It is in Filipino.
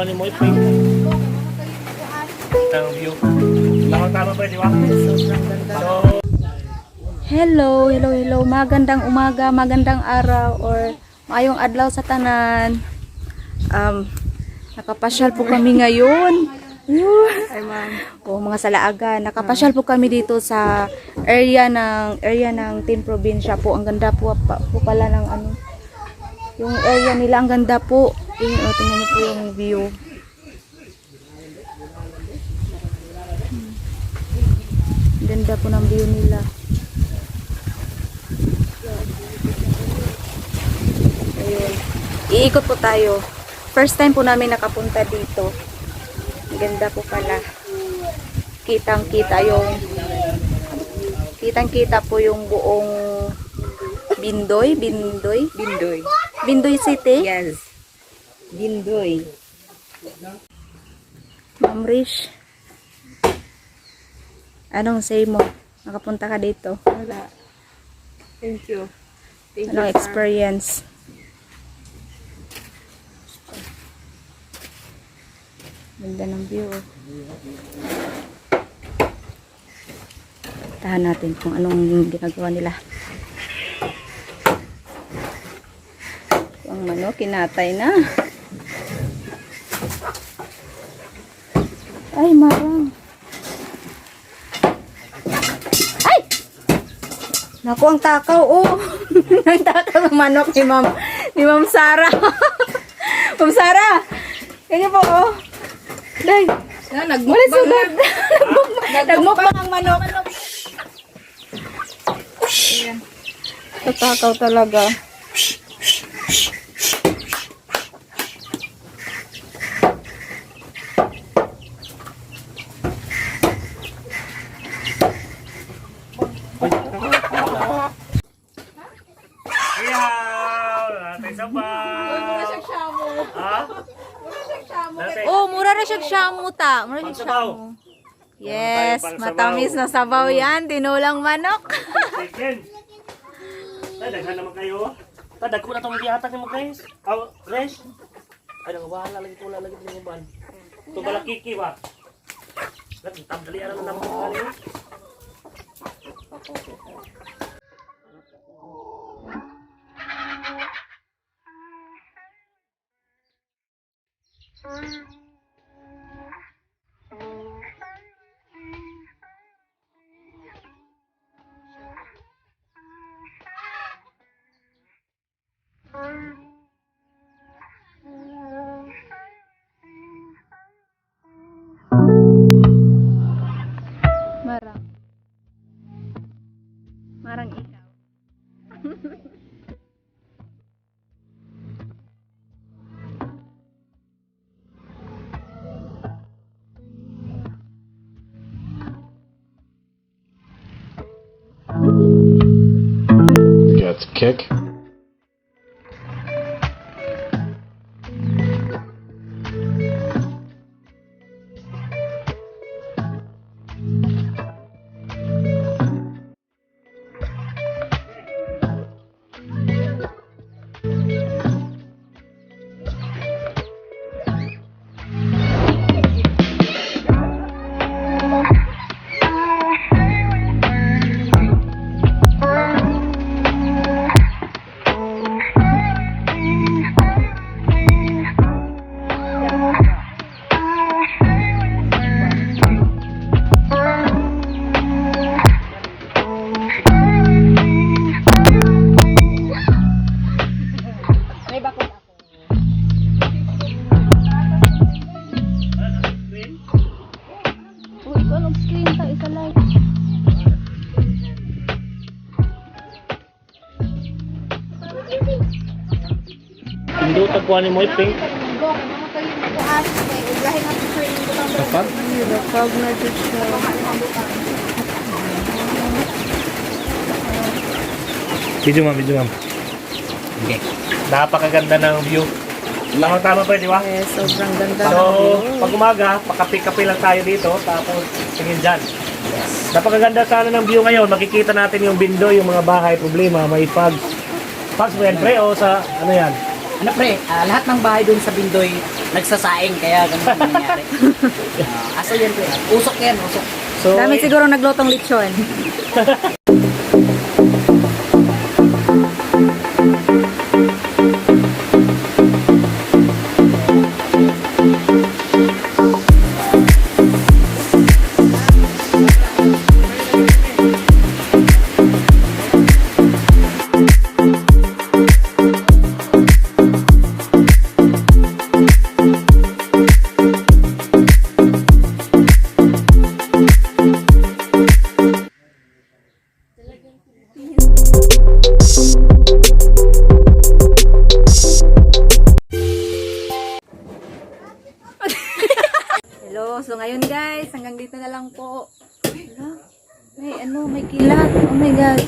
kuha ni mo ipin. Ang view. Tama pa, di ba? So, Hello. Magandang umaga, magandang araw, or maayong adlaw sa tanan. Nakapasyal po kami ngayon. Ay, ma'am. Mga salaaga. Nakapasyal po kami dito sa area ng Tin Probinsya po. Ang ganda po pala ng yung area nila, ang ganda po. Tingnan niyo po yung view. Ganda po ng view nila. Ayun. Iikot po tayo. First time po namin nakapunta dito. Ganda po pala. Kitang-kita po yung buong Bindoy City. Yes. Bindoy. Ma'am Rish, anong say mo? Nakapunta ka dito. Wala. Thank you. Anong experience? Ganda ng view. Tahan natin kung anong ginagawa nila. Ang manok, kinatay na. Ay, marang. Ay! Naku, ang takaw, oh. Ang takaw ng manok ni Ma'am Sara. Ma'am Sara! Ganyan po, oh. Day! Nagmukbang na. Nagmukbang ang manok. Tatakaw talaga. Oh, mura na siya shamu ta. Mura siya shamu. Yes, matamis na sabaw yan. Tinulang manok. chicken. Daghan naman kayo. Dagko na itong gihatak ni mo guys. Fresh. Ay, nangawala lagi tula lagi ng ban. Ito bala kiki ba? Nagtamdali aram na mo kali. Marang ikaw. Got the kick. Indo tagkuha ni mo ipin. Kapag? Kapag na siya. Video ma'am. Okay. Napakaganda ng view. Tama pa, di ba? Yes, sobrang ganda. So, pag umaga, pakapi-kapi lang tayo dito, tapos tingin dyan. Napakaganda sana ng view ngayon. Makikita natin yung Bindoy, yung mga bahay, problema, may fog. Fogs mo yan, pre, o sa ano yan? Ano pre, lahat ng bahay doon sa Bindoy, nagsasaing kaya ganun ang nangyari. Aso yan po. Usok yan, usok. So, Dami siguro naglutong lechon. Hello, so ngayon guys, hanggang dito na lang po. Hala, may kilat. Oh my God.